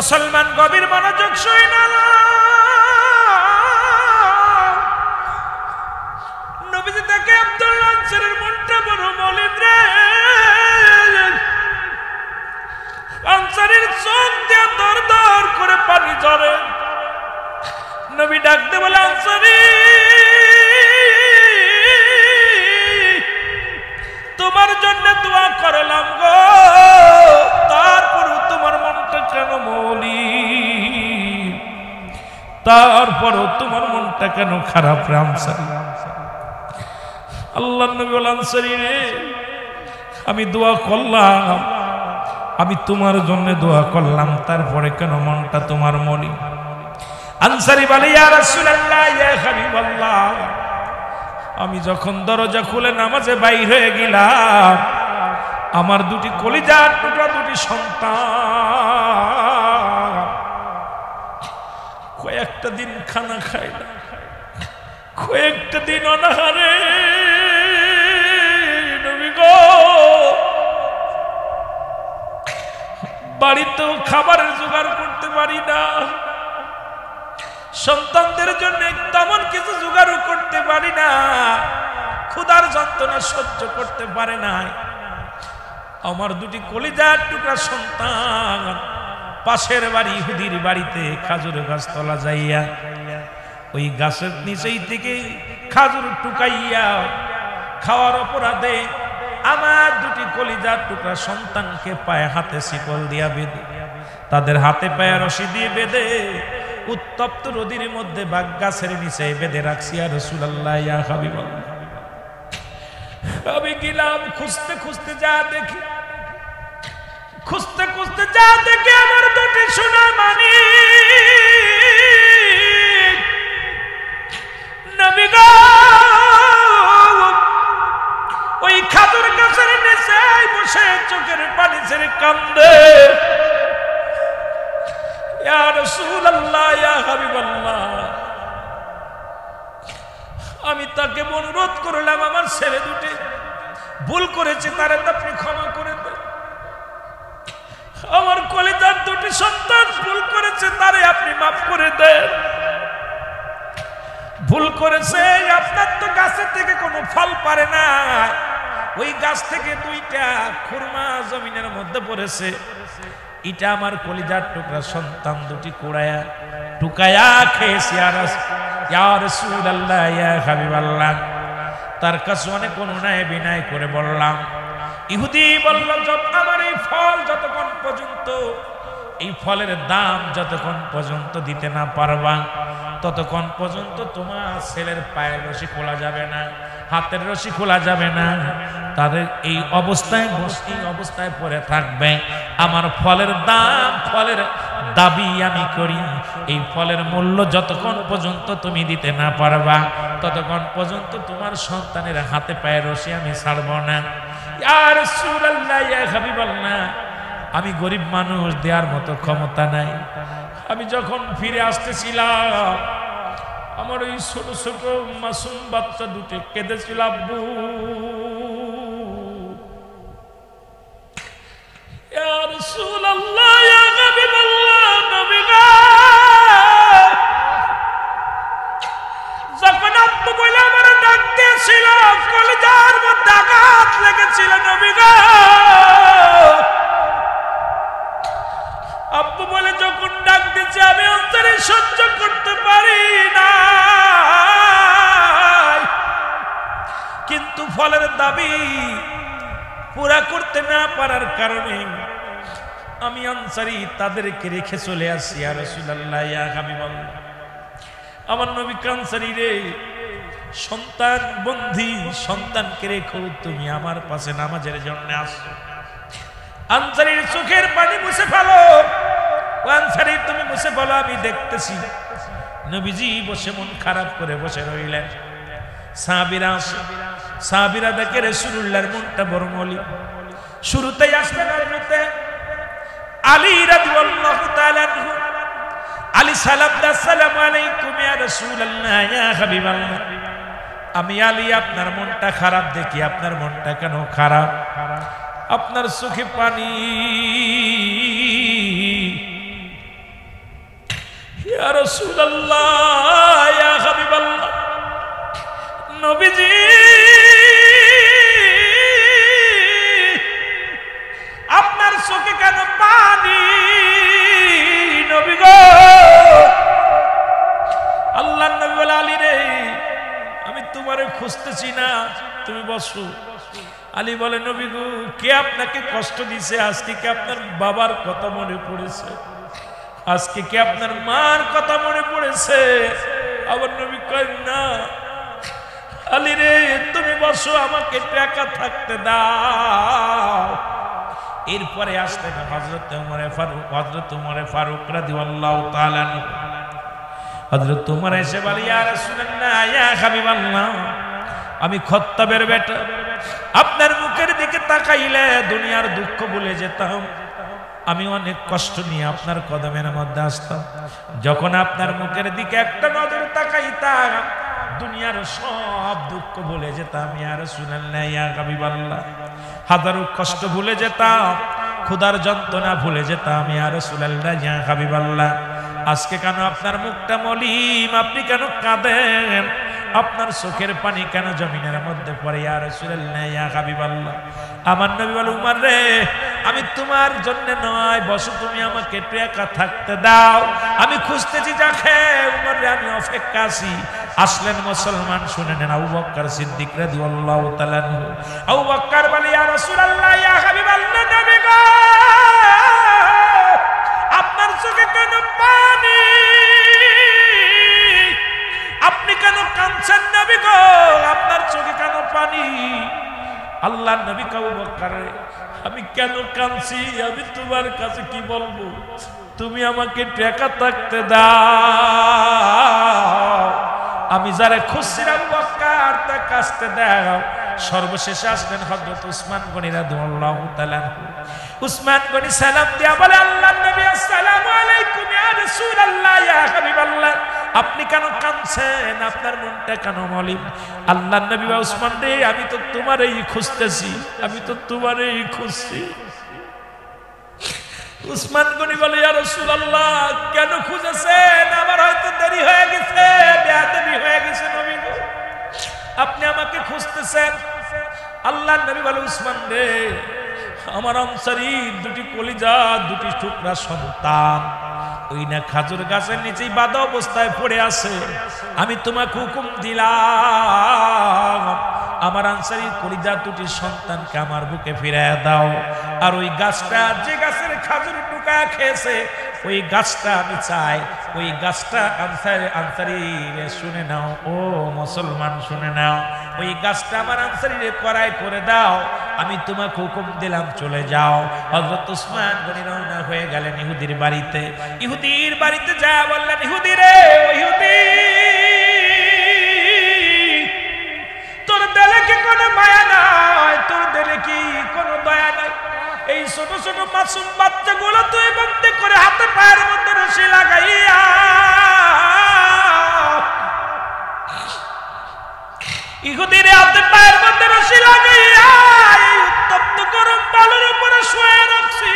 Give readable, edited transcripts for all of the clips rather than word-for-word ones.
মুসলমান গভীর মনোযোগ শুনে নবীজি তাকে আব্দুল্লাহ আনসারীর মনটা বড় মলিন রে। আনসারীর চোখ দিয়ে দর দর করে পানি ঝরে। নবী ডাকতে বলে, আনসারী তোমার জন্য দোয়া করলাম গো, তারপরও তোমার মনটা কেন মলিন, তারপরও তোমার মনটা কেন খারাপ রে আনসারী? আল্লাহ নবী বলেন, আনসারী রে আমি দোয়া করলাম, আমি তোমার জন্য দোয়া করলাম, তারপরে কেন মনটা তোমার মলিন? আনসারী বলে, ইয়া রাসূলুল্লাহ ইয়া হাবিবাল্লাহ, আমি যখন দরজা খুলে নামাজে বাইর হয়ে গেলাম, আমার দুটি কলিজার টুকরা দুটি সন্তান কয়েকটা দিন খানা খায় না, কয়েকটা দিন অনাহারে। নবী গো, বাড়িতেও খাবারের জোগাড় করতে পারি না, সন্তানদের জন্য তেমন কিছু জোগাড়ও করতে পারি না, ক্ষুধার যন্ত্রণা সহ্য করতে পারে না। আমার দুটি কলিজার টুকরা সন্তান পাশের বাড়ি ইহুদির বাড়িতে খাজুর গাছ তলা যাইয়া ওই গাছের নিচেই থেকে খাজুর টুকাইয়া খাওয়ার অপরাধে আমার দুটি কলিজার টুকরা সন্তানকে পায়ে হাতে শিকল দিয়া বেঁধে, তাদের হাতে পায়ে রশি দিয়ে বেঁধে উত্তপ্ত নদীর মধ্যে বাগ গাছের নিচে বেঁধে রাখছি। আর রাসূলুল্লাহ ইয়া হাবিবাল্লাহ, আমি গেলাম খুঁজতে খুঁজতে যা দেখি, খুঁজতে খুঁজতে যা দেখি আমার দুটি সোনা মানিক নবী গো ওই খাজুর গাছের নিচে বসে চোখের পানি ছেড়ে কান্দে। ইয়া রাসূলুল্লাহ ইয়া হাবিবাল্লাহ, আমি তাকে অনুরোধ করলাম, আমার ছেলে দুটি ভুল করেছে, তারে আপনি ক্ষমা করে দেন। আমার কলিজার দুটি সন্তান ভুল করেছে, তারে আপনি মাফ করে দেন। ভুল করেছে, আপনার তো গাছের থেকে কোনো ফল পারে না, ওই গাছ থেকে দুইটা খুরমা জমিনের মধ্যে পড়েছে, এটা আমার কলিজার টুকরা সন্তান দুটি কুড়ায়া টুকায়া খেয়েছি। ইয়া রাসূলুল্লাহ ইয়া হাবিবাল্লাহ, তার কাছে অনেক অনুনয় বিনয় করে বললাম। ইহুদি বলল, আমার এই ফল যতক্ষণ পর্যন্ত, এই ফলের দাম যতক্ষণ পর্যন্ত দিতে না পারবা, ততক্ষণ পর্যন্ত তোমার ছেলের পায়ের রশি খোলা যাবে না, হাতের রশি খোলা যাবে না, তাদের এই অবস্থায় পড়ে থাকবে। আমার ফলের দাম, ফলের দাবি আমি করি, এই ফলের মূল্য যতক্ষণ পর্যন্ত তুমি দিতে না পারবা, ততক্ষণ পর্যন্ত তোমার সন্তানের হাতে পায়ে রশি আমি ছাড়ব না। ইয়া রাসূলুল্লাহ ইয়া হাবিবাল্লাহ, আমি গরিব মানুষ, দেওয়ার মতো ক্ষমতা নাই। আমি যখন ফিরে আসতেছিলাম, আমার ওই ছোট ছোট মাসুম বাচ্চা দুটো কেঁদেছিল, আব্বু ইয়া রাসূলুল্লাহ ইয়া হাবিবাল্লাহ, নবী গো যখন আব্বু বলে আমার ডাক দিয়েছিল, কলিজার মধ্যে আঘাত লেগেছিল। নবী গো আব্বু বলে যখন ডাক দিচ্ছে, আমি অন্তরে সহ্য করতে পারি না, কিন্তু ফলের দাবি পুরা করতে না পারার কারণে আমি আনসারী তাদেরকে রেখে চলে আসি। ইয়া রাসূলুল্লাহ ইয়া হাবিবাল্লাহ, আমার নবী আনসারী রে, সন্তান বন্ধী সন্তানকে রেখো তুমি আমার পাশে নামাজের জন্য আসো। আনসারীর চোখের পানি মুছে ফেলো, আনসারী তুমি মুছে ফেলো, আমি দেখতেছি। নবীজি বসে মন খারাপ করে বসে রইলেন। সাহাবীরা দেখে রাসূলুল্লাহর মনটা বড় মলিন। শুরুতেই আসলেন আলী রাদিয়াল্লাহু তাআলা আনহু। আলী সালাম দা, আসসালামু আলাইকুম ইয়া রাসূলুল্লাহ ইয়া হাবিবাল্লাহ, আমি আলী আপনার মনটা খারাপ দেখি, আপনার মনটা কেন খারাপ? আপনার চোখে পানি, ইয়া রাসূলুল্লাহ, ইয়া হাবিবাল্লাহ, নবীজি আপনার চোখে কেন পানি? নবী গো, আল্লাহর নবী বলে, আলী রে, আমি তোমারে খুঁজতেছি না, তুমি বসো। আলী বলে, নবী গো, কে আপনাকে কষ্ট দিছে? আজকে কি আপনার বাবার কথা মনে পড়েছে? আজকে কি আপনার মার কথা মনে পড়েছে? আবার নবী কয়, না। আলী রে, তুমি বসো, আমাকে টাকা থাকতে দাও। এরপরে আসলেন হযরত ওমর ফারুক রাদিয়াল্লাহু তাআলা আনহু। হযরত ওমর এসে বলে, ইয়া রাসূলুল্লাহ, ইয়া হাবিবাল্লাহ, আমি খাত্তাবের বেটা, আপনার মুখের দিকে তাকাইলে দুনিয়ার দুঃখ ভুলে যেতাম। আমি অনেক কষ্ট নিয়ে আপনার কদমের মধ্যে আসতাম। যখন আপনার মুখের দিকে একটা নজর তাকাইতাম, দুনিয়ার সব দুঃখ ভুলে যেতাম। ইয়া রাসূলুল্লাহ, ইয়া হাবিবাল্লাহ, হাজারো কষ্ট ভুলে যেতাম, ক্ষুধার যন্ত্রণা ভুলে যেতাম। ইয়া রাসূলুল্লাহ, ইয়া হাবিবাল্লাহ, আজকে কেন আপনার মুখটা মলিন? আপনি কেন কাঁদেন? আপনার চোখের পানি কেন জমিনের মধ্যে পড়ে? ইয়া রাসূলুল্লাহ, ইয়া হাবিবাল্লাহ, আমার নবী বলে, উমর রে, আমি তোমার জন্য নয়, বসো, তুমি আমাকে টাকা থাকতে দাও, আমি খুঁজতেছি যাকে। উমর রে, আমি অপেক্ষা আছি। আসলেন মুসলমান, শুনে নেন, আবু বকর সিদ্দিক রাদিয়াল্লাহু তাআলা আনহু। আবু বকর বলে, ইয়া রাসূলুল্লাহ, ইয়া হাবিবাল্লাহ, নবী গো, আপনার চোখে কেন পানি? আপনি কেন কাঁদছেন নবী গো? আপনার চোখে কেন পানি? আল্লাহর নবী আবু বকর, আমি কেন কাঁদছি আমি তোমার কাছে কি বলবো? তুমি আমাকে টাকা থাকতে দাও। আমি যারা খুঁজছিলাম আবু বকর, তা কাছতে দাও। সর্বশেষে আসলেন হযরত উসমান গনি রাদিয়াল্লাহু তাআলা আনহু। উসমান গনি সালাম দিয়া বলে, আল্লাহর নবী, আসসালামু আলাইকুম ইয়া রাসূলুল্লাহ, ইয়া হাবিবাল্লাহ, আপনি কেন কাঁদছেন? আপনার মনটা কেন মলিন? আল্লাহর নবী, উসমান রে, আমি তো তোমারই খুঁজতেছি, আমি তো তোমারই খুঁজছি। উসমান গনি বলে, ইয়া রাসূলুল্লাহ, কেন খুঁজেছেন? আমার হয়তো দেরি হয়ে গেছে, বেয়াদবি হয়ে গেছে নবী গো, আপনি আমাকে খুঁজতেছেন। আল্লাহর নবী বলে, উসমান রে, আমার আনসারী দুটি কলিজা, দুটি টুকরা সন্তান ওই না খাজুর গাছের নিচেই বাঁধা অবস্থায় পড়ে আছে। আমি তোমাকে হুকুম দিলাম, আমার আনসারী কলিজা দুটি সন্তানকে আমার বুকে ফিরিয়ে দাও। আর ওই গাছটা, যে গাছের খাজুর টুকা খেয়েছে, ওই গাছটা আমি চাই, ওই গাছটা আনসারী শুনে নাও, ও মুসলমান শুনে নাও, ওই গাছটা আমার আনসারীরে করাই করে দাও। আমি তোমাকে হুকুম দিলাম, চলে যাও। হযরত উসমান গনি রওনা হয়ে গেলেন ইহুদির বাড়িতে। ইহুদির বাড়িতে যা বললেন, ইহুদি রে, ও ইহুদি, তোর দিলে কি কোনো মায়া নাই? তোর দিলে কি কোনো দয়া নাই? এই ছোট ছোট মাসুম বাচ্চাগুলো তুই বন্দি করে হাতে পায়ের মধ্যে রশি লাগাইয়া ইহুদির হাতে পায়ের মধ্যে রশি লাগাইয়া এই উত্তপ্ত গরম বালুর উপরে শুয়ে রাখছি।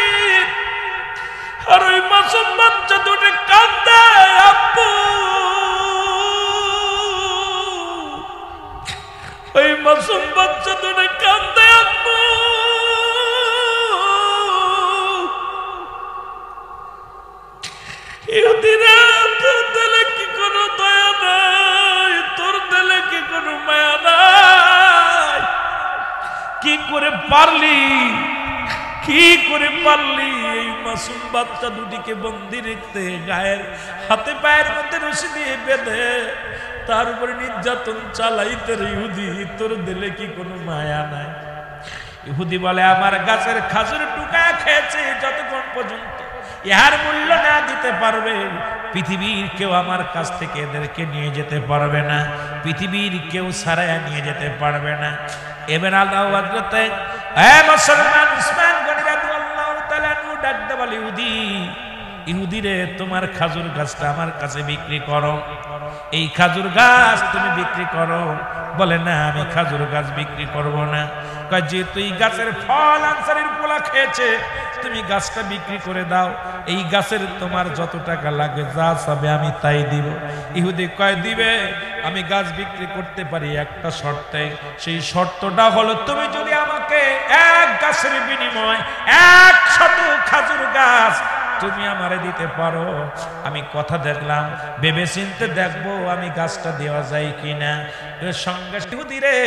আর ওই মাসুম বাচ্চা দুটো কাঁদে, আব্বু, ওই মাসুম বাচ্চা দুটো কাঁদে, আব্বু। ইহুদিরা, তোর দিলে কি কোনো দয়া নাই? তোর দিলে কি কোনো মায়া নাই? কি করে পারলি, কি করে পারলি এই মাসুম বাচ্চা দুটিকে বন্দি রেখতে, গায়ের হাতে পায়ের মধ্যে রশি দিয়ে বেঁধে তার উপরে নির্যাতন চালাইতে? ইহুদি, তোর দিলে কি কোনো মায়া নাই? ইহুদি বলে, আমার গাছের খাজুর টুকা খেয়েছে, যতক্ষণ পর্যন্ত ইহার মূল্য না দিতে পারবে, পৃথিবীর কেউ আমার কাছ থেকে এদেরকে নিয়ে যেতে পারবে না, পৃথিবীর কেউ ছাড়াইয়া নিয়ে যেতে পারবে না। এবার আল্লাহ হযরতে মুসলমান উসমান গনি রাদিয়াল্লাহু তাআলা আনহু ডাকতে বলে, ইহুদি, ইহুদি রে, তোমার খাজুর গাছটা আমার কাছে বিক্রি করো, এই খাজুর গাছ তুমি বিক্রি করো। বলে, না, আমি খাজুর গাছ বিক্রি করব না। কয় যে তুই গাছের ফল আনসারীর পোলা খেয়েছে, তুমি গাছটা বিক্রি করে দাও, এই গাছের তোমার যত টাকা লাগে যা চাবে আমি তাই দিব। ইহুদি কয় দিবে, আমি গাছ বিক্রি করতে পারি একটা শর্তে, সেই শর্তটা হলো তুমি যদি আমাকে এক গাছের বিনিময় 100 খেজুর গাছ তুমি আমারে দিতে পারো। আমি কথা দেখলাম, ভেবে চিনতে দেখবো আমি গাছটা দেওয়া যায় কিনা। সঙ্গে ইহুদি রে,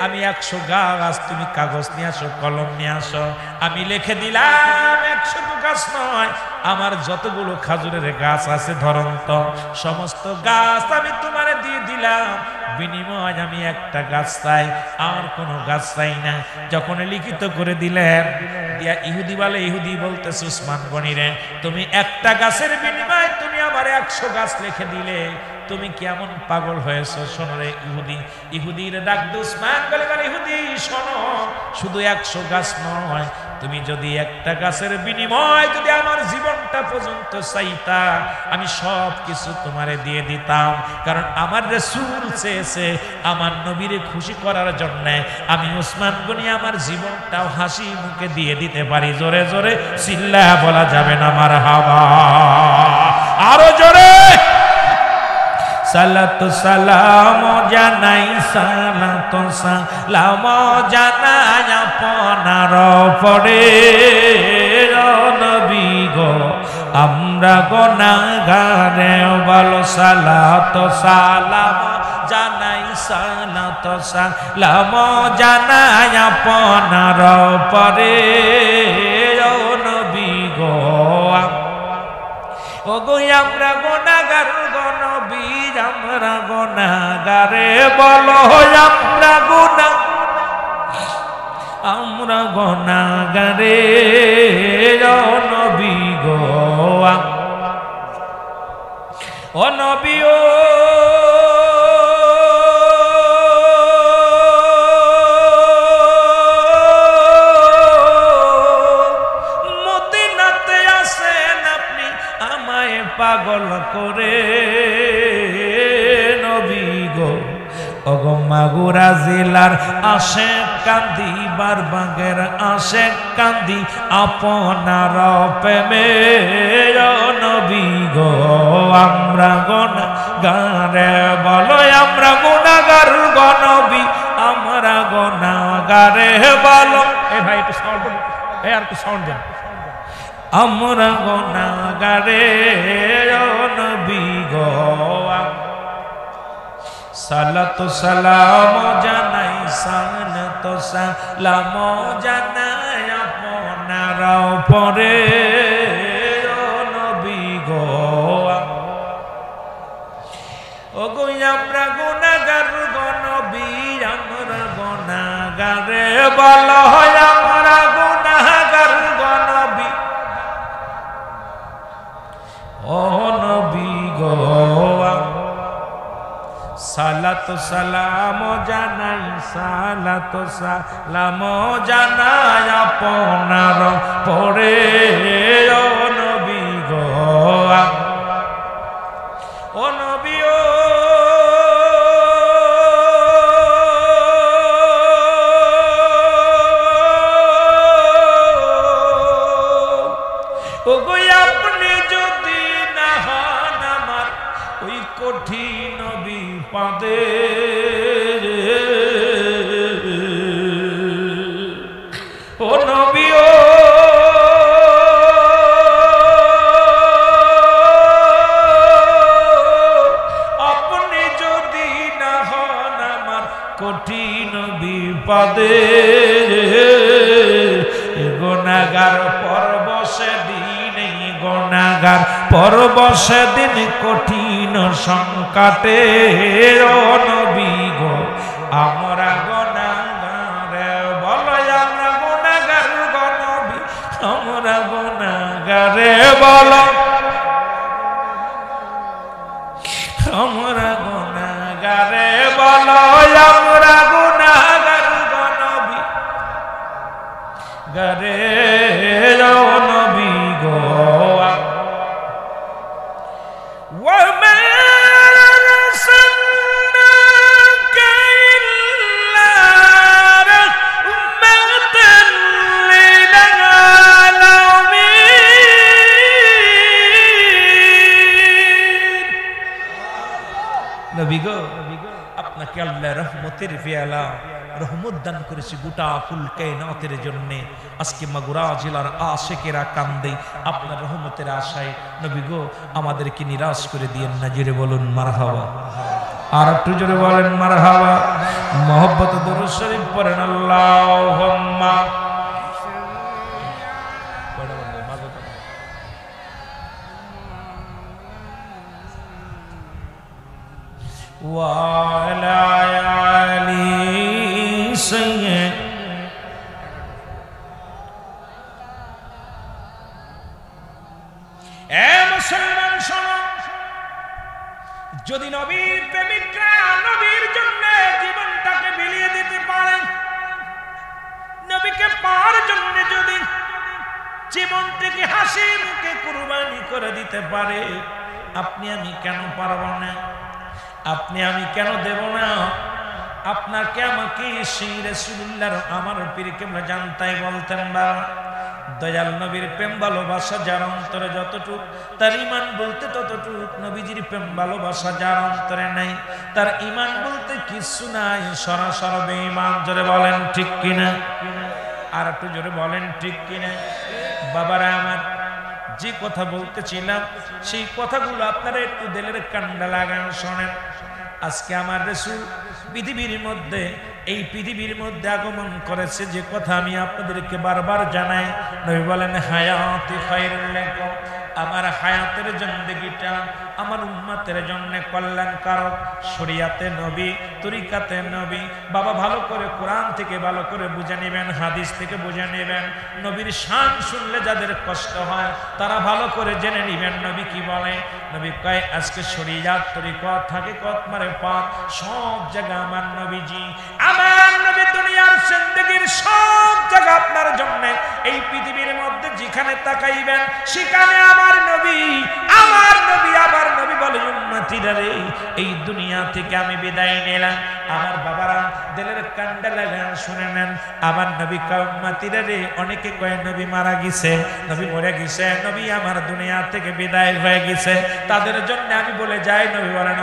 আমি 100 গাছ, তুমি কাগজ নিয়ে আসো, কলম নিয়ে আসো, আমি লিখে দিলাম 100 গাছ নয়, আমার যতগুলো খেজুরের গাছ আছে ধরন্ত সমস্ত গাছ আমি তোমারে দিয়ে দিলাম, বিনিময় আমি একটা গাছ চাই, আর কোনো গাছ চাই না। যখন লিখিত করে দিলেন, দিয়া ইহুদি বলে, ইহুদি বলতেছে উসমান গনি রে, তুমি একটা গাছের বিনিময়ে তুমি আমার 100 গাছ লিখে দিলে, তুমি কেমন পাগল হয়েছো? শোনো রে ইহুদি। ইহুদির ডাক দে উসমান বলে, ইহুদি শোনো, শুধু 100 গাছ নয়, তুমি যদি একটা গাছের বিনিময় যদি আমার জীবনটা পর্যন্ত চাইতা, আমি সব কিছু তোমারে দিয়ে দিতাম। কারণ আমার রাসূল চেয়েছে আমার নবীরে খুশি করার জন্য, আমি উসমান গনি আমার জীবনটাও হাসি মুখে দিয়ে দিতে পারি। জোরে জোরে চিল্লায়া বলা যাবে না মারহাবা? আরো জোরে সালাত সালাম জানাই, সালাত সালাম জানাই আপনার পরে, নবী গো আমরা গুনাহগারে, বলো সালাত সালাম জানাই, সালাত সালাম জানাই আপনার পরে, নবী গো ও গো আমরা গুনাহগার, আমরা গুনাহগারে, বলো আমরা গুনাহগারে, নবী গো ও নবী ও মদিনাতে আসেন আপনি আমায় পাগল করে, মাগুরা জেলার আশেক কান্দি, বারবাগের আশেক কান্দি আপনার প্রেমে, নবী গো আমরা গুনাহগারে, বলো আমরা গুনাহগার গো নবী আমরা গুনাহগারে, বলো এ ভাই একটু সাউন্ড দেন, এ আর একটু সাউন্ড দেন, আমরা গুনাহগারে, নবী গো সালাত সালাম জানাই, সালাত সালাম জানাই আপনার পরে, নবী গো ও গো আমরা গুনাহগার গো নবী আমরা গুনাহগারে, বলো আমরা গুনাহগার গো নবী, ও নবী গো সালাত সালাম জানাই, সালাত সালাম জানাই আপনার পরে, ও নবী গো ও নবী ও গো আপনি যদি না হন আমার ওই কঠিন বিপদে, ও নবী ও আপনি যদি না হন আমার কঠিন বিপদে, গুনাহগার পর্ব সেদিন, গুনাহগার পর্ব সেদিন কঠিন সংকটে, ও নবী গো আমরা গুনাহগারে, বলো আমরা গুনাহগার গো নবী আমরা গুনাহগারে, বলো আমরা গুনাহগারে, বলো আমরা গুনাহগার গো নবী গারে, ও নবী গো নবী গো আপনাকে আল্লাহ রহমতের পেয়ালা রহমত দান করেছে গোটা কুল কায়নাতের জন্য। আজকে মাগুরা জেলার আশিকেরা কান্দে আপনার রহমতের আশায়। নবী গো আমাদেরকে নিরাশ করে দিয়েন না। জোরে বলুন মারহাবা, আর একটু জোরে বলেন মারহাবা। মোহব্বত দরুদ শরীফ পড়েন আল্লাহুম্মা ওয়ালা আলি সাইয়্যিদ। এ মুসলমান শোনো, যদি নবীর প্রেমিকরা নবীর জন্য জীবনটাকে বিলিয়ে দিতে পারে, নবীকে পাওয়ার জন্য যদি জীবনটাকে হাসি মুখে কুরবানি করে দিতে পারে, আপনি আমি কেন পারব না? আপনি আমি কেন দেব না? আপনাকে আমাকে সেই রাসূলুল্লাহর আমার পীর কেবলা জানতাই বলতেন, বাবা দয়াল নবীর প্রেম ভালোবাসা যার অন্তরে যতটুক, তার ইমান বলতে ততটুক। নবীজির প্রেম ভালোবাসা যার অন্তরে নাই, তার ইমান বলতে কিছু নাই, সরাসর বেঈমান। জোরে বলেন ঠিক কিনা? আর একটু জোরে বলেন ঠিক কিনা? বাবারা আমার, যে কথা বলতেছিলাম সেই কথাগুলো আপনারা একটু দিলের কান্ডা লাগান শোনেন। আজকে আমার রাসূল পৃথিবীর মধ্যে, এই পৃথিবীর মধ্যে আগমন করেছে, যে কথা আমি আপনাদেরকে বারবার জানাই। নবী বলেন হায়াতি খায়রুল লাকুম, আমার হায়াতের জিন্দেগিটা আমার উম্মতের জন্য কল্যাণকারক। শরিয়াতে নবী, তরিকাতে নবী। বাবা ভালো করে কোরআন থেকে ভালো করে বুঝে নেবেন, হাদিস থেকে বুঝে নেবেন। নবীর শান শুনলে যাদের কষ্ট হয় তারা ভালো করে জেনে নেবেন নবী কি বলে। নবী কয় আজকে শরিয়াত তরিকত থাকে কত মারে পাক, সব জায়গা আমার নবীজি, আমার নবী দুনিয়ার জিন্দেগির সব জায়গা আপনার জন্য। এই পৃথিবীর মধ্যে যেখানে তাকাইবেন সেখানে আমার নবী, আমার নবী, আমার নবী বলে উম্মতিরা রে, এই দুনিয়া থেকে আমি বিদায় নিলাম। আমার বাবারা দিলের কান্ডা লাগান শুনে নেন। আমার নবী কয় উম্মতিরা রে, অনেকে কয় নবী মারা গেছে, নবী মরে গেছে, নবী আমার দুনিয়া থেকে বিদায় হয়ে গেছে। তাদের জন্য আমি বলে যাই, নবী বলেন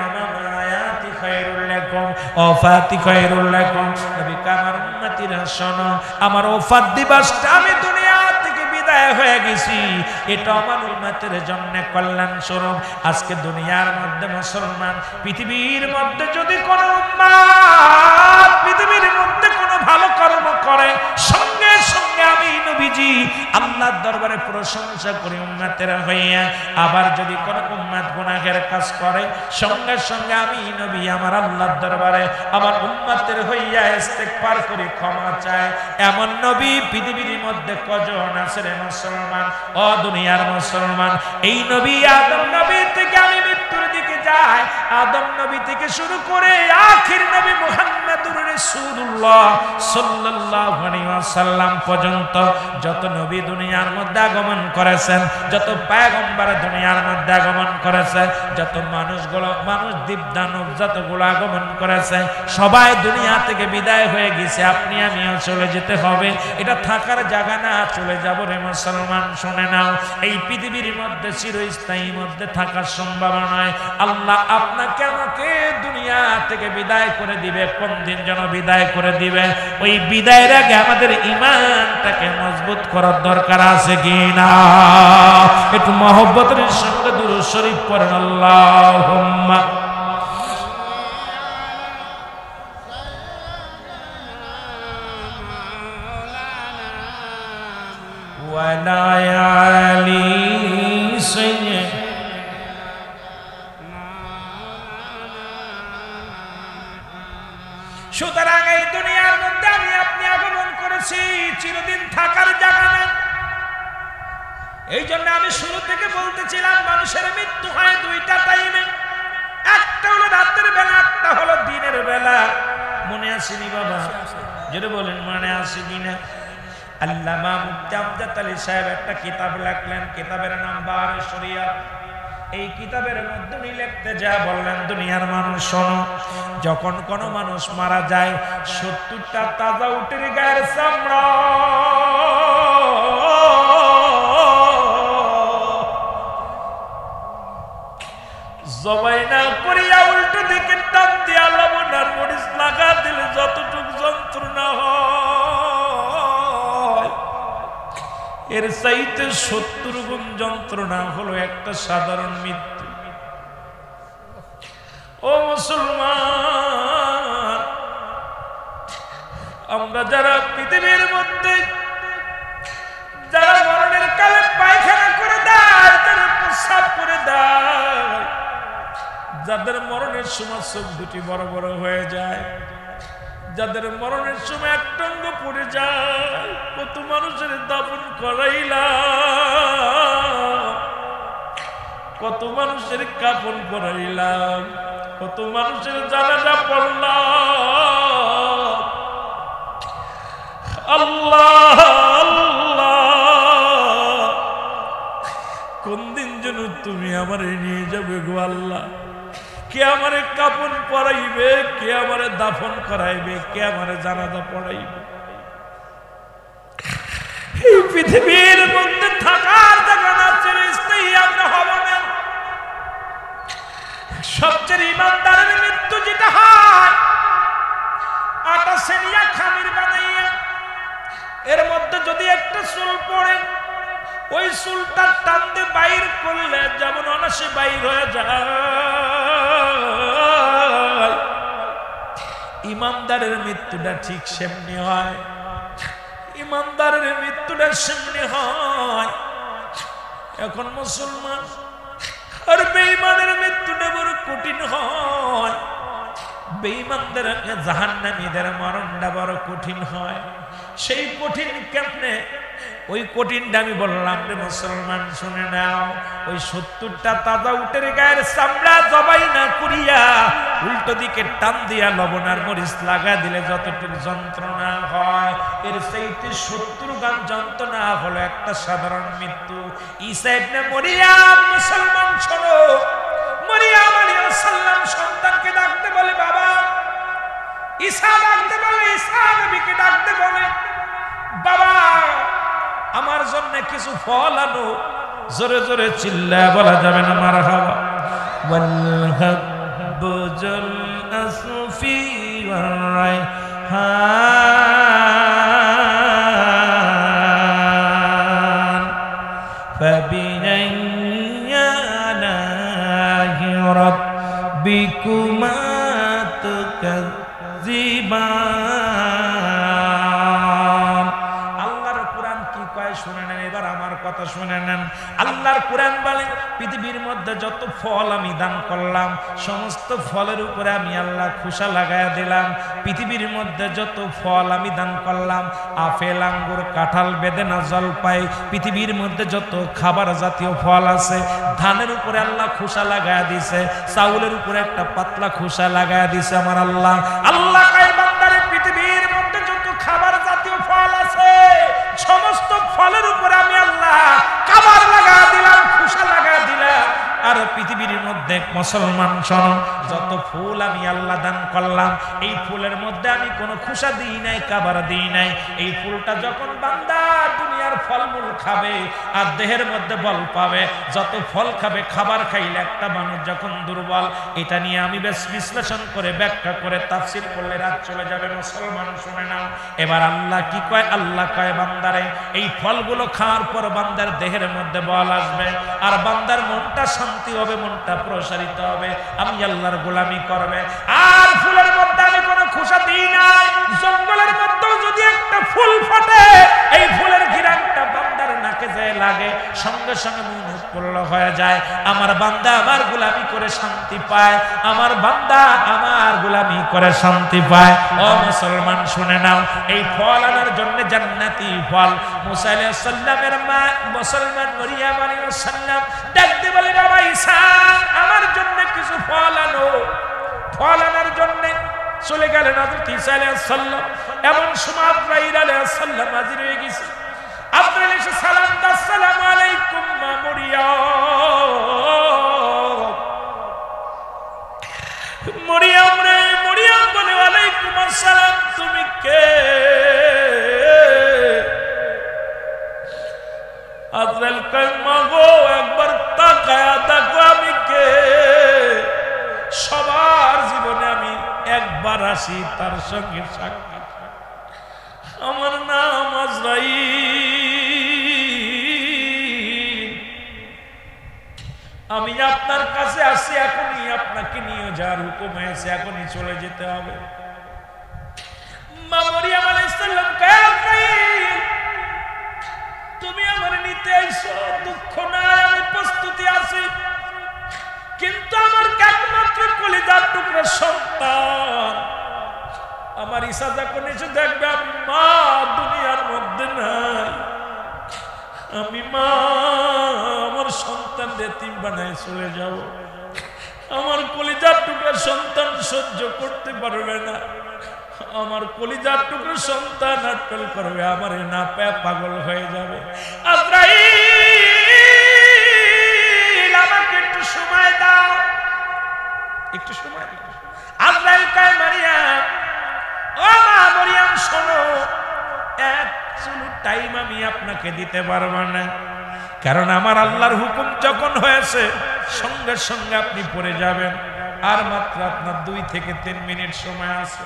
আয়াতি খায়রুল লাকুম ওয়াফাতি খায়রুল লাকুম। নবী কয় আমার উম্মতিরা শোনো, আমার ওফাত দিবসটা আমি দুনিয়া থেকে বিদায় হয়ে গেছি, এটা আমার উম্মতের জন্য কল্যাণ স্বরূপ। আজকে দুনিয়ার মধ্যে মুসলমান, পৃথিবীর মধ্যে যদি কোনো উম্মত পৃথিবীর মধ্যে কোনো ভালো কর্ম করে, সঙ্গে সঙ্গে আমি নবীজি আল্লাহর দরবারে প্রশংসা করি উম্মতের হইয়া। আবার যদি কোনো উম্মত গুনাহের কাজ করে, সঙ্গে সঙ্গে আমি নবী আমার আল্লাহর দরবারে আমার উম্মতের হইয়া ইস্তেগফার করি, ক্ষমা চাই। এমন নবী পৃথিবীর মধ্যে কজন আছে রে মুসলমান? ও দুনিয়ার মুসলমান, এই নবী আদম নবী থেকে আমি মৃত্যুর দিকে যাই, আদম নবী থেকে শুরু করে আখির নবী মুহাম্মদুর রাসূলুল্লাহ সাল্লাল্লাহু আলাইহি ওয়াসাল্লাম পর্যন্ত যত নবী দুনিয়ার মধ্যে আগমন করেছেন, যত পয়গম্বর দুনিয়ার মধ্যে আগমন করেছেন, যত মানুষ দীপদানব যতগুলো আগমন করেছে, সবাই দুনিয়া থেকে বিদায় হয়ে গেছে। আপনি আমিও চলে যেতে হবে, এটা থাকার জায়গা না, চলে যাব রে মুসলমান। শুনে নাও, এই পৃথিবীর মধ্যে চিরস্থায়ী মধ্যে থাকার সম্ভাবনা নয়। আল্লাহ আপনাকে আমাকে দুনিয়া থেকে বিদায় করে দিবে। কোন দিন যেন বিদায় করে দিবে, ওই বিদায়ের আগে আমাদের ঈমানটাকে মজবুত করার দরকার আছে কি না? একটু মহব্বতের সঙ্গে দুরূদ শরীফ পড়েন আল্লাহুম্মা ওয়ালা আলি সাইয়্যিদ। সুতরাং এই দুনিয়ার মধ্যে আমি আপনি আগমন করেছি, চিরদিন থাকার জায়গা না। এই জন্য আমি শুরু থেকে বলতেছিলাম মানুষের মৃত্যু হয় দুইটা টাইমে, একটা হলো রাতের বেলা, একটা হলো দিনের বেলা। মনে আসেনি বাবা? যদি বলেন মনে আসে কিনা? আল্লামা মুফতি আমজাদ আলী সাহেব একটা কিতাব লিখলেন, কিতাবের নাম বারে শরিয়াত। এই কিতাবের মধ্যে উনি লিখতে যা বললেন, দুনিয়ার মানুষ শোনো, যখন কোন মানুষ মারা যায় 70টা তাজা উটের গায়ের চামড়া জবাই না করিয়া উল্টো দিকে টান দিয়া লবণ আর মরিচ লাগা দিলে যতটুকু যন্ত্রণা হয় এর চাইতে 70 গুণ যন্ত্রণা হলো একটা সাধারণ মৃত্যু। ও মুসলমান, আমরা যারা পৃথিবীর মধ্যে যারা মরণের কালে পায়খানা করে দেয়, যারা প্রস্রাব করে দেয়, যাদের মরণের সময় চোখ দুটি বড় বড় হয়ে যায়, যাদের মরণের সময় একটা অঙ্গ পড়ে যায়, কত মানুষের দাফন করাইলাম, কত মানুষের কাফন পরাইলাম, কত মানুষের জানাজা পড়লাম। আল্লাহ আল্লাহ, কোন দিন যেন তুমি আমারে নিয়ে যাবে গো আল্লাহ। কে আমারে কাফন পরাইবে, কে আমারে দাফন করাইবে, কে আমারে জানাজা পড়াইবে? এই পৃথিবীর মধ্যে থাকার জায়গা না, চিরস্থায়ী আমরা হব না। সবচেয়ে ইমানদারের মৃত্যু যেটা হয়, আটা সেনিয়া খামির বানাইয়া এর মধ্যে যদি একটা চুল পড়ে, ওই চুলটা টানতে বাইর করলে যেমন অনাসে বাইর হয়ে যায়, ইমানদারের মৃত্যুটা ঠিক সেমনি হয়। ইমানদারের মৃত্যুটা সেমনি হয়। এখন মুসলমান আর বেঈমানের মৃত্যুটা বড় কঠিন হয়। বেঈমানদের জাহান্নামীদের মরণটা বড় কঠিন হয়। সেই কঠিন কেমনে? ওই কঠিনটা আমি বললাম রে মুসলমান, শুনে নাও। ওই 70টা তাজা উটের গায়ের চামড়া জবাই না করিয়া উল্টো দিকে টান দিয়া লবণ আর মরিচ লাগা দিলে যতটুকু যন্ত্রণা হয়, এর চাইতে 70 গুণ যন্ত্রণা হলো একটা সাধারণ মৃত্যু। ঈসা ইবনে মরিয়াম, মুসলমান শোনো, মরিয়াম আলাইহিস সালাম সন্তানকে ডাকতে বলে বাবা। ঈসা ডাকতে বলে, ঈসা নবীকে ডাকতে বলে বাবা আমার জন্য কিছু ফল আনো। জোরে জোরে চিল্লায় বলা যাবে না মারহাবা। ওয়াল হাব্বুল আসফি ওয়ার রায়হান ফাবিআইয়ি আলাহি রাব্বিকুমা তুকাজ্জিবান। আল্লাহর কোরআন কি কয় শুনে নেন, এবার আমার কথা শুনে নেন। আল্লাহর কোরআন বলে পৃথিবীর মধ্যে যত ফল আমি দান করলাম, সমস্ত ফলের উপরে আমি আল্লাহ খোসা লাগায়া দিলাম। পৃথিবীর মধ্যে যত ফল আমি দান করলাম, আপেল, আঙ্গুর, কাঁঠাল, বেদেনা, জলপাই, পৃথিবীর মধ্যে যত খাবার জাতীয় ফল আছে, ধানের উপরে আল্লাহ খোসা লাগায়া দিছে, চাউলের উপরে একটা পাতলা খোসা লাগায়া দিছে আমার আল্লাহ। আল্লাহ কয় বান্দারে পৃথিবীর মধ্যে যত খাবার জাতীয় ফল আছে, সমস্ত ফলের উপরে আমি আল্লাহ খাবার লাগা দিলাম, খোসা লাগা দিলাম। আর পৃথিবীর মধ্যে মুসলমান শোনো, যত ফুল আমি আল্লাহ দান করলাম, এই ফুলের মধ্যে আমি কোনো খোসা দিই নাই, খাবার দিই নাই। এই ফুলটা যখন বান্দা দুনিয়ার ফলমূল খাবে আর দেহের মধ্যে বল পাবে, যত ফল খাবে, খাবার খাইলে একটা মানুষ যখন দুর্বল, এটা নিয়ে আমি বেশ বিশ্লেষণ করে ব্যাখ্যা করে তাফসীর করলে রাত চলে যাবে। মুসলমান শুনে নাও, এবার আল্লাহ কি কয়? আল্লাহ কয় বান্দারে এই ফলগুলো খাওয়ার পর বান্দার দেহের মধ্যে বল আসবে, আর বান্দার মনটা শান্তি হবে, মনটা প্রসারিত হবে, আমি আল্লাহর গোলামি করবে। আর ফুলের মধ্যে আমি কোনো খোসা দিই নাই। জঙ্গলের মধ্যেও যদি একটা ফুল ফোটে, এই ফুলের ঘিরানটা বান্দার নাকে যায় লাগে, সঙ্গে সঙ্গে মন উৎফুল্ল হয়ে যায়। আমার বান্দা আমার গোলামি করে শান্তি পায়, আমার বান্দা আমার গোলামি করে শান্তি পায়। ও মুসলমান শুনে নাও, এই ফল আনার জন্য জান্নাতি ফল মুসা আলাইহিস সালামের মা মুসলমান মরিয়ম আলাইহিস সালাম ডাকতে বলে বাবা ঈসা আমার জন্য কিছু ফল আনো। ফল আনার জন্য চলে গেলেন হযরত ঈসা আলাইহিস সালাম। এমন সময় আজরাইল আলাইহিস সালাম হাজির হয়ে গেছে। আজরাইল এসে সালাম দাও, আসসালামু আলাইকুম মা মরিয়ম। মরিয়ম রে, মরিয়ম বলে ওয়ালাইকুম আসসালাম, তুমি কে? আজরাইল কয় মাগো একবার তাকায়া দেখো আমি কে। আছি তার সঙ্গে সাক্ষাৎ। আমার নাম আজরাইল, আমি আপনার কাছে আসি, এখনই আপনাকে নিয়ে যাওয়ার হুকুম হয়েছে, এখনই চলে যেতে হবে। মা মরিয়ম আলাইহিস সালাম কয়, তুমি আমার নিতে আইছো, দুঃখ নাই, আমি প্রস্তুতি আছি, কিন্তু আমার একমাত্র কলিজার টুকরা সন্তান আমার ঈসা যখন এসে দেখবে আমি মা দুনিয়ার মধ্যে নাই, আমি মা আমার সন্তান এতিম বানায় চলে যাব, আমার কলিজার টুকরা সন্তান সহ্য করতে পারবে না, আমার কলিজার টুকরা সন্তান আটকল করবে, আমার না পায় পাগল হয়ে যাবে। আজরাইল আমাকে একটু সময় দাও, একটু সময় দাও। আজরাইল কয়, মারিয়াম, ও মা মরিয়ম শোনো, এক চুলু টাইম আমি আপনাকে দিতে পারবো না, কারণ আমার আল্লাহর হুকুম যখন হয়েছে সঙ্গে সঙ্গে আপনি পড়ে যাবেন, আর মাত্র আপনার 2 থেকে 3 মিনিট সময় আছে,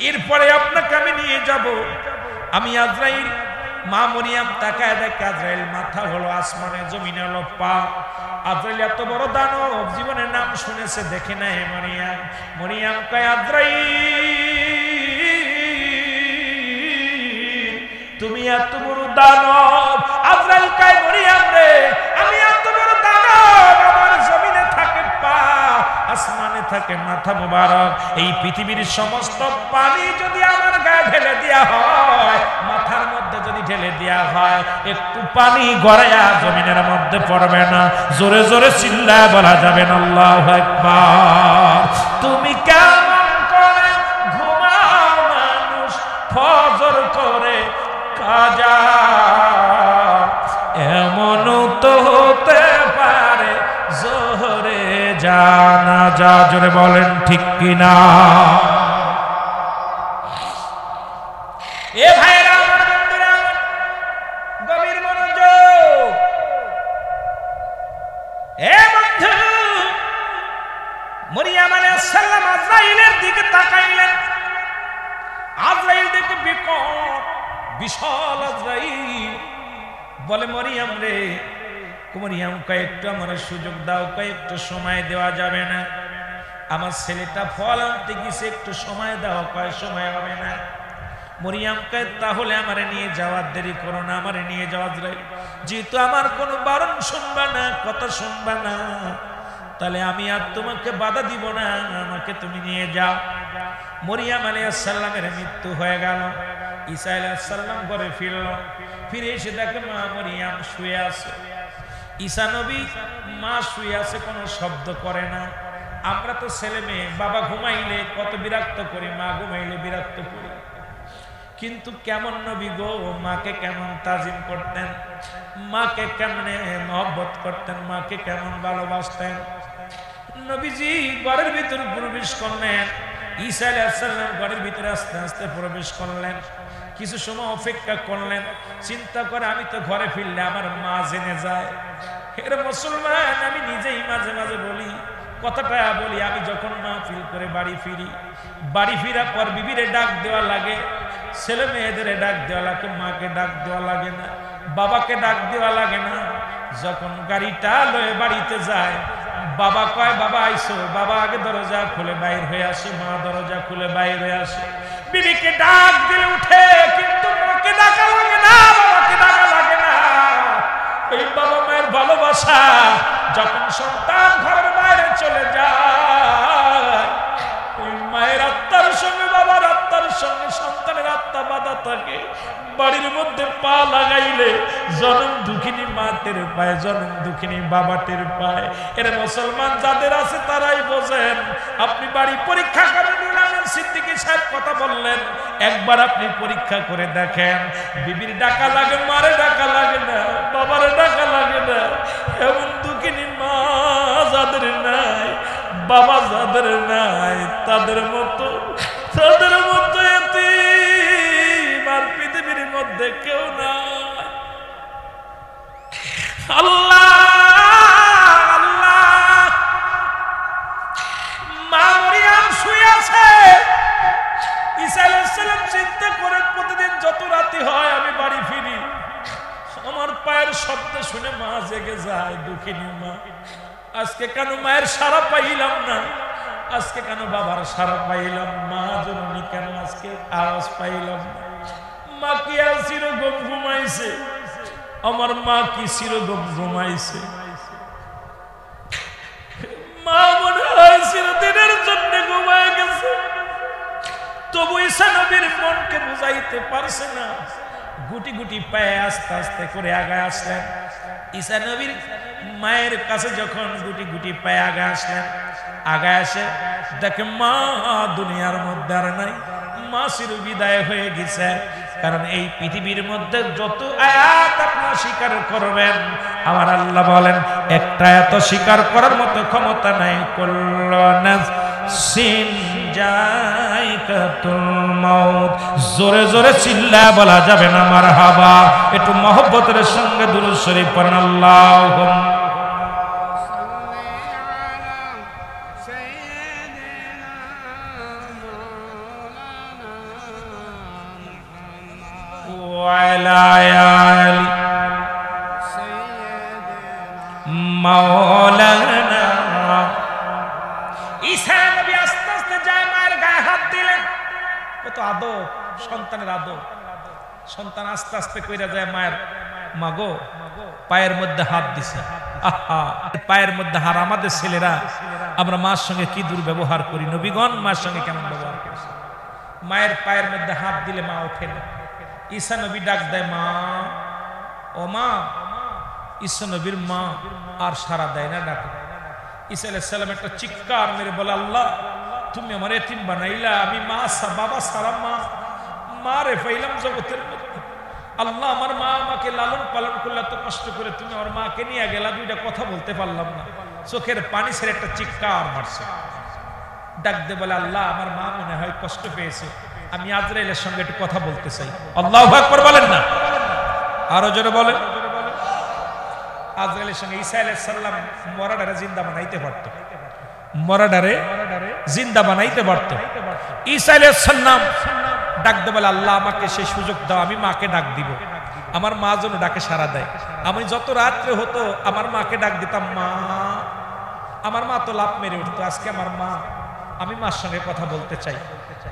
এরপরে আপনাকে আমি নিয়ে যাব। আমি আজরাইল, মা মরিয়ম তাকায় দেখে আজরাইল মাথা হলো আসমানে, জমিনে হলো পা। আজরাইল এত বড় দানব, জীবনের নাম শুনেছে, দেখে নাই মরিয়ম। মরিয়ম কয়, আজরাইল তুমি এত বড় দানব। আজরাইল কয়, মরিয়ম রে, আমি এত বড় দানব, আমার জমিনে থাকে পা, আসমানে থাকে মাথা মুবারক, এই পৃথিবীর সমস্ত পানি যদি আমার গায়ে ঢেলে দেওয়া হয়, মাথার মধ্যে যদি ঢেলে দেওয়া হয়, একটু পানি গড়াইয়া জমিনের মধ্যে পড়বে না। জোরে জোরে চিল্লায় বলা যাবে না আল্লাহু আকবার। তুমি কেমন করে ঘুমাও মানুষ ফজর করে কাজা, এমনও তো হতে পারে জোহরে জানাজা। জোরে বলেন ঠিক কিনা? এ ভাইরা আমার, বন্ধুরা আমার, গভীর মনোযোগ। এ বন্ধু, মরিয়ম আলাইহিস সালাম আজরাইলের দিকে তাকাইলেন। আজরাইল দেখে বিকট বিশাল আজরাইল, বলে, মরিয়ম রে, মরিয়ম কয়েকটু আমার সুযোগ দাও, কয়েকটু সময় দেওয়া যাবে না, আমার ছেলেটা ফল আনতে গেছে, একটু সময় দাও। কয় সময় হবে না। মরিয়ম কয়, তাহলে আমারে নিয়ে যাওয়ার দেরি করো না, আমারে নিয়ে যাওয়া যায়, যেহেতু আমার কোনো বারণ শুনবা না, কথা শুনবা না, তাহলে আমি আর তোমাকে বাধা দিব না, আমাকে তুমি নিয়ে যাও। মরিয়ম আলাইহিস সালামের মৃত্যু হয়ে গেল। ঈসা আলাইহিস সালাম ঘরে ফিরল, ফিরে এসে দেখে মা মরিয়ম শুয়ে আছে। ঈসা নবী মা শুয়ে আছে, কোনো শব্দ করে না। আমরা তো ছেলে মেয়ে, বাবা ঘুমাইলে কত বিরক্ত করি, মা ঘুমাইলে বিরক্ত করি, কিন্তু কেমন নবী গো, মাকে কেমন তাজিম করতেন, মাকে কেমনে মহব্বত করতেন, মাকে কেমন ভালোবাসতেন। নবীজি ঘরের ভিতর প্রবেশ করলেন। ঈসা আলাইহিস সালাম ঘরের ভিতরে আস্তে আস্তে প্রবেশ করলেন। কিছু সময় অপেক্ষা করলেন, চিন্তা করে আমি তো ঘরে ফিরলে আমার মা জেনে যায়। এর মুসলমান, আমি নিজেই মাঝে মাঝে বলি, কথাটা বলি, আমি যখন মাহফিল করে বাড়ি ফিরি, বাড়ি ফিরার পর বিবিরে ডাক দেওয়া লাগে, ছেলে মেয়েদের ডাক দেওয়া লাগে, মাকে ডাক দেওয়া লাগে না, বাবাকে ডাক দেওয়া লাগে না। যখন গাড়িটা লয়ে বাড়িতে যায়, বাবা কয়, বাবা আইসো, বাবা আগে দরজা খুলে বাইর হয়ে আসে, মা দরজা খুলে বাইর হয়ে আসে। বিবিকে ডাক দিলে উঠে, কিন্তু মাকে ডাকা লাগে না, বাবাকে ডাকা লাগে না। এই বাবা মায়ের ভালোবাসা, যখন সন্তান ঘরের বাইরে চলে যায়, ওই মায়ের আত্মার সঙ্গে বাবার আত্মার সঙ্গে সন্তানের আত্মা বাঁধা থাকে। বাড়ির মধ্যে পা লাগাইলে জনম দুঃখিনী মা টের পায়, জনম দুঃখিনী বাবা টের পায়। এর মুসলমান যাদের আছে তারাই বোঝেন। আপনি বাড়ি পরীক্ষা করেন, সিদ্দিকী সাহেব কথা বললেন, একবার আপনি পরীক্ষা করে দেখেন, বিবির ডাকা লাগে, মারে ডাকা লাগে না, বাবারে ডাকা লাগে না। এমন দুঃখিনী মা যাদের নাই, বাবা যাদের নাই, তাদের মতো এতিম আর পৃথিবীর মধ্যে কেউ নাই। আল্লাহ আল্লাহ, মা মরিয়ম শুয়ে আছে, শুনে মা জেগে যায়, দুঃখিনী মা। আজকে কেন মায়ের সারা পাইলাম না, আজকে কেন বাবার সারা পাইলাম, মা জননী কেন আজকে আওয়াজ পাইলাম না। মা কি আর চিরগম ঘুমাইছে? আমার মা কি চিরগম ঘুমাইছে? মা মনে হয় চিরদিনের জন্য ঘুমায় গেছে। তবু ঈসা নবীর মনকে বুঝাইতে পারছে না। গুটি গুটি পায়ে আস্তে আস্তে করে আগায় আসলেন। ঈসা নবীর মায়ের কাছে যখন গুটি গুটি পায়ে আগায় আসলেন, আগায় আসে দেখে মা দুনিয়ার মধ্যে আর নাই, মা চির বিদায় হয়ে গেছে। কারণ এই পৃথিবীর মধ্যে যত আয়াত আপনারা স্বীকার করবেন, আমার আল্লাহ বলেন একটা আয়াত স্বীকার করার মতো ক্ষমতা নাই। কুল্লু নাফসিন যায়কাতুল মাউত। জোরে জোরে চিল্লায় বলা যাবে না মারহাবা? একটু মহব্বতের সঙ্গে দুরূদ শরীফ পড়েন। আল্লাহুম্মা মাওলানা। ঈসা নবী আস্তে আস্তে যায় মায়ের গায়ে হাত দিলেন। কত আদব, সন্তানের আদব। সন্তান আস্তে আস্তে কইরা যায় মায়ের, মাগো পায়ের মধ্যে হাত দিছে। আহা, পায়ের মধ্যে হার। আমাদের ছেলেরা আমরা মার সঙ্গে কি দুর্ব্যবহার করি, নবীগণ মার সঙ্গে কেমন ব্যবহার করেছে। মায়ের পায়ের মধ্যে হাত দিলে মা ওঠে না। ঈসা নবী ডাক দেয় মা, ও মা। ঈসা নবীর মা আর সারা দেয় না ডাকে। ঈসা আলাইহিস সালাম একটা চিৎকার মেরে বলে, আল্লাহ তুমি আমার এতিম বানাইলা, আমি মা বাবা সারা মা রে পাইলাম জগতের মধ্যে। আল্লাহ আমার মা আমাকে লালন পালন করলে এত কষ্ট করে, তুমি আমার মাকে নিয়ে গেলা, দুইটা কথা বলতে পারলাম না। চোখের পানি ছেড়ে একটা চিৎকার মারছে। ডাক দে বলে, আল্লাহ আমার মা মনে হয় কষ্ট পেয়েছে, আমি আজরাইলের সঙ্গে একটু কথা বলতে চাই। আল্লাহু আকবার বলেন না, আরো জোরে বলেন। আজরাইলের সঙ্গে ঈসা আলাইহিস সালাম মরাডারে জিন্দা বানাইতে পারত, মরাডারে জিন্দা বানাইতে পারত। ঈসা আলাইহিস সালাম ডাক দে বলে, আল্লাহ আমাকে সেই সুযোগ দাও, আমি মাকে ডাক দিব। আমার মা যেন ডাকে সাড়া দেয়। আমি যত রাত্রে হতো আমার মাকে ডাক দিতাম, মা। আমার মা তো লাফ মেরে উঠতো। আজকে আমার মা, আমি মার সঙ্গে কথা বলতে চাই।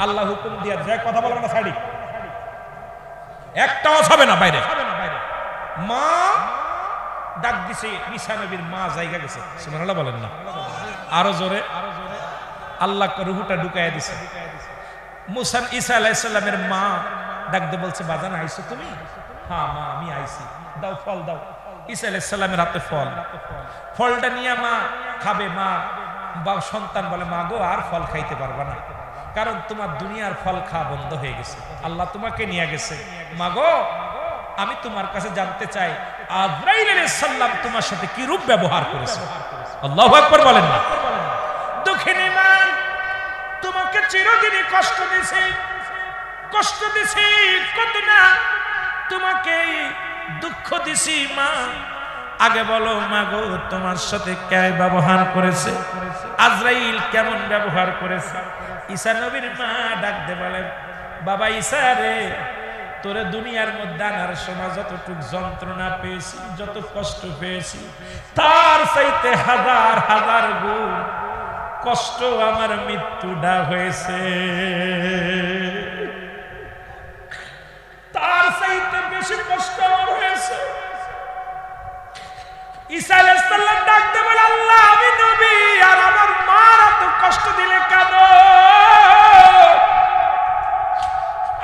আল্লাহ হুকুম দিয়া যায়, কথা বলবে না সাইডি, একটাও হবে না বাইরে। মা ডাক দিছে, ঈসা নবীর মা জায়গা গেছে। সুবহানাল্লাহ বলেন না, আরো জোরে। আল্লাহ রুহুটা ঢুকাইয়া দিছে। মুসা ঈসা আলাইহিস সালামের মা ডাক দিয়ে বলছে, বাজান আইছো তুমি? হ্যাঁ মা আমি আইছি, দাও ফল দাও। ঈসা আলাইহিস সালামের হাতে ফল, ফলটা নিয়ে মা খাবে। মা বা সন্তান বলে, মা গো আর ফল খাইতে পারবা না, কারণ তোমার দুনিয়ার ফল খাওয়া বন্ধ হয়ে গেছে, আল্লাহ তোমাকে নিয়ে গেছে। মা গো আমি তোমার কাছে জানতে চাই, আজরাইল আলাইহিস সালাম তোমার সাথে কি রূপ ব্যবহার করেছে? আল্লাহু আকবার বলেন না। দুঃখিনী মা, তোমাকে চিরদিনই কষ্ট দিছি, কষ্ট দিছি কত না, তোমাকে দুঃখ দিছি মা। আগে বলো মা গো, তোমার সাথে কে ব্যবহার করেছে? আজরাইল কেমন ব্যবহার করেছে? ঈসা নবীর মা ডাক দে বলেন, বাবা ঈসা রে, তোরে দুনিয়ার মধ্যে আনার সময় যতটুক যন্ত্রণা পেয়েছি, যত কষ্ট পেয়েছি, তার চাইতে হাজার হাজার গুণ কষ্ট আমার মৃত্যুটা হয়েছে। তার চাইতে বেশি কষ্ট আমার হয়েছে। ঈসা আলাইহিস সালাম ডাকতে বলে, আল্লাহ আমি নবী, আর আমার মার এত কষ্ট দিলে কেন?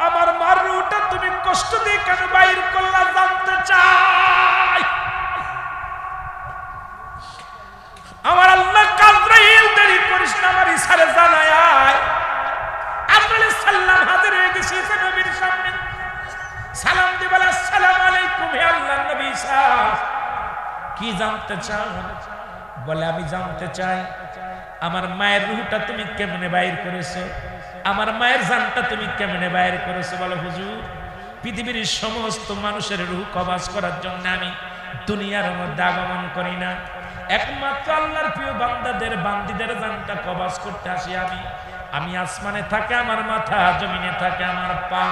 আমার মার রূহটা তুমি কষ্ট দিয়ে কেন বাইর করলা জানতে চাই। আমার আল্লাহ আজরাইল দেরি করিস না, আমার ঈসারে জানায় আয়। আজরাইল সালাম হাজির হয়ে গেছে ঈসা নবীর সামনে। সালাম দিয়ে বলে, আসসালামু আলাইকুম হে আল্লাহর নবী ঈসা, কি জানতে চাও? বলে আমি জানতে চাই আমার মায়ের রূহটা তুমি কেমনে বাইর করেছো, আমার মায়ের জানটা তুমি কেমনে বাইর করেছো? বলে হুজুর, পৃথিবীর সমস্ত মানুষের রূহ কবজ করার জন্য আমি দুনিয়ার মধ্যে আগমন করি না, একমাত্র আল্লাহর প্রিয় বান্দাদের বান্দীদের জানটা কবজ করতে আসি আমি। আমি আসমানে থাকে আমার মাথা, জমিনে থাকে আমার পা।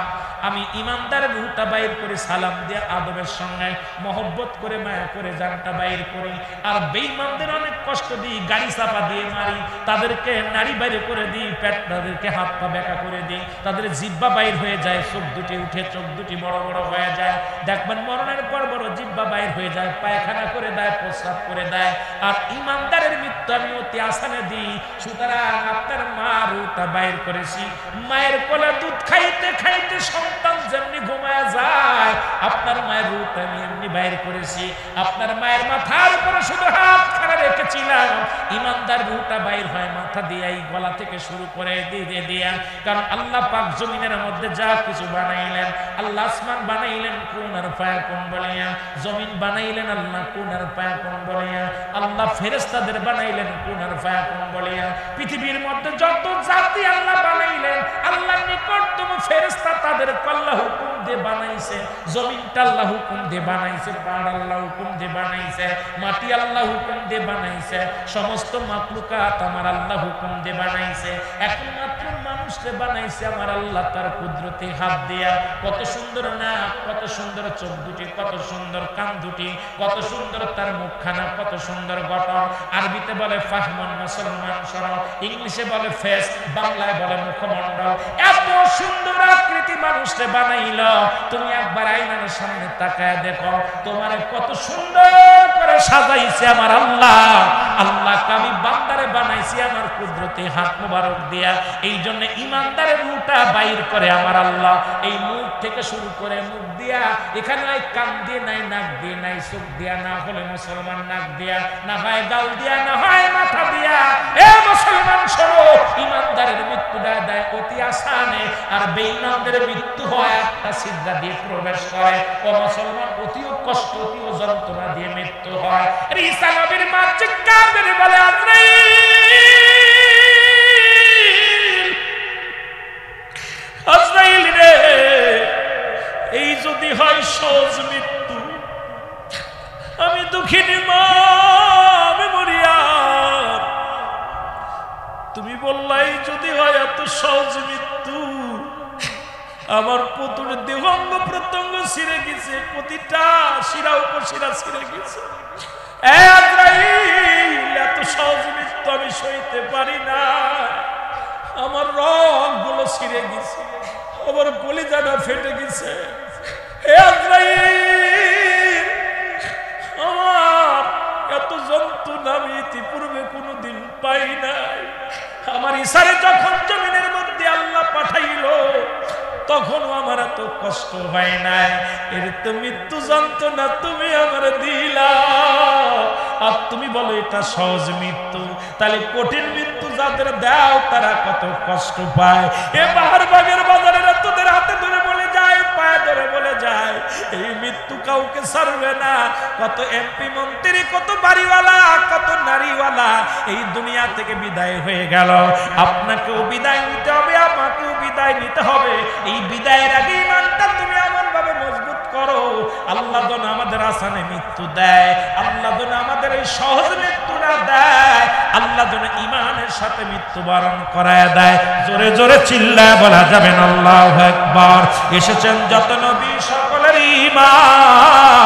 আমি ইমানদারের রূহটা বাইর করে সালাম দিয়ে আদবের সঙ্গে মহব্বত করে মায়া করে জানটা বাইর করি। আর বেঈমানদের অনেক কষ্ট দিই, গাড়ি চাপা দিয়ে মারি, তাদেরকে নাড়ি বাইরে করে দিই, পেট তাদেরকে হাত পা বেঁকা করে দিই, তাদের জিহ্বা বাইর হয়ে যায়, চোখ দুটি উঠে, চোখ দুটি বড় বড় হয়ে যায়। দেখবেন মরণের পর বড় জিহ্বা বাইর হয়ে যায়, পায়খানা করে দেয়, প্রস্রাব করে দেয়। আর ইমানদারের মৃত্যু আমি অতি আসানে দিই। সুতরাং আপনার মা রূহটা বাইর করেছি, মায়ের কোলে দুধ খাইতে খাইতে সন্তান যেমনি ঘুমায় যায়, আপনার মায়ের রূহটা আমি এমনি বাইর করেছি। আপনার মায়ের মাথার উপরে শুধু হাত খাড়া রেখেছিলাম, ইমানদার রূহটা বাইর হয় মাথা দিয়ে, এই গলা থেকে শুরু করে দিয়ে দিয়া। কারণ আল্লাহ পাক জমিনের মধ্যে যা কিছু বানাইলেন, আল্লাহ আসমান বানাইলেন কুন আর ফায়াকুন বলিয়া, জমিন বানাইলেন আল্লাহ কুন আর ফায়াকুন বলিয়া, আল্লাহ ফেরেশতাদের বানাইলেন কুন আর ফায়াকুন বলিয়া। পৃথিবীর মধ্যে যত জাতি আল্লাহ বানাইলেন, আল্লাহর নিকটতম ফেরেশতা তাদের আল্লাহ হুকুম দিয়ে বানাইছে, জমিনটা আল্লাহ হুকুম দিয়ে বানাইছে, পাহাড় আল্লাহ হুকুম দিয়ে বানাইছে, মাটি আল্লাহ হুকুম দিয়ে বানাইছে, সমস্ত মাখলুকাত আমার আল্লাহ হুকুম দিয়ে বানাইছে। একমাত্র মানুষকে বানাইছে আমার আল্লাহ তার কুদরতি হাত দিয়া। কত সুন্দর নাক, কত সুন্দর চোখ দুটি, কত সুন্দর কান দুটি, কত সুন্দর তার মুখখানা, কত সুন্দর গঠন। আরবিতে বলে ফাহমান মুসলমান সরব, ইংলিশে বলে ফেস, বাংলায় বলে মুখমণ্ডল। এত সুন্দর আকৃতি মানুষকে বানাইল, তুমি একবার আয়নার সামনে তাকায় দেখো তোমার কত সুন্দর করে সাজাইছে আমার আল্লাহ। আল্লাহকে আমি বান্দারে বানাইছি আমার কুদরতি হাত মোবারক দিয়া। এই জন্য ইমানদারের রূহটা বাইর করে আমার আল্লাহ, এই মুখ থেকে শুরু করে মুখ দিয়া, এখানে নাই কান দিয়ে, নাই নাক দিয়ে, নাই চোখ দিয়া, না হলে মুসলমান নাক দিয়া, না হয় গাল দিয়া, না হয় মাথা দিয়া। এ মুসলমান শোনো, ইমানদারের মৃত্যুটা দেয় অতি আসানে, আর বেঈমানদের মৃত্যু হয় একটা সিজদা দিয়ে প্রবেশ করে। ও মুসলমান, অতিও কষ্ট, অতিও যন্ত্রণা দিয়ে মৃত্যু হয়। ঈসা নবীর মা চিৎকার করে বলে, আজরাইল রে, এই যদি হয় সহজ মৃত্যু, আমি দুঃখিনী মা, আমি মরিয়াম, তুমি বললাই যদি হয় এত সহজ মৃত্যু, আমার পুতুর দেহাঙ্গ প্রত্যঙ্গ ছিঁড়ে গেছে, প্রতিটা শিরা উপশিরা ছিঁড়ে গেছে। এত সহজ মৃত্যু আমি সইতে পারি না, আমার রগ গুলো ছিঁড়ে গেছে, আমার কলিজাটা ফেটে গেছে। আমার এত যন্ত্রণা আমি ইতিপূর্বে কোনোদিন পাই নাই। আমার ইশারে যখন জমিনের মধ্যে আল্লাহ পাঠাইল, তখনও আমার এত কষ্ট হয় নাই। এর তো মৃত্যু যন্ত্রণা তুমি আমার দিলা, আর তুমি বলো এটা সহজ মৃত্যু। তাহলে কঠিন মৃত্যু যাদের দাও তারা কত কষ্ট পায়। এ বাহারবাগের বাজারে তোদের হাতে ধরে বলে যায়, পায়ে ধরে বলে যায়, এই মৃত্যু কাউকে ছাড়বে না। কত এমপি মন্ত্রী, কত বাড়িওয়ালা, কত নারীওয়ালা এই দুনিয়া থেকে বিদায় হয়ে গেল। আপনাকেও বিদায় নিতে হবে, আমাকেও বিদায় নিতে হবে। এই বিদায়ের আগে ইমানটা তুমি এমন ভাবে মজবুত করো, আল্লাহ যেন আমাদের আসানে মৃত্যু দেয়, আল্লাহ যেন আমাদের এই সহজ মৃত্যুটা দেয়, আল্লাহ যেন ইমানের সাথে মৃত্যুবরণ করায় দেয়। জোরে জোরে চিল্লায় বলা যাবেন আল্লাহু আকবার। এসেছেন যত নবী সকলের ইমান।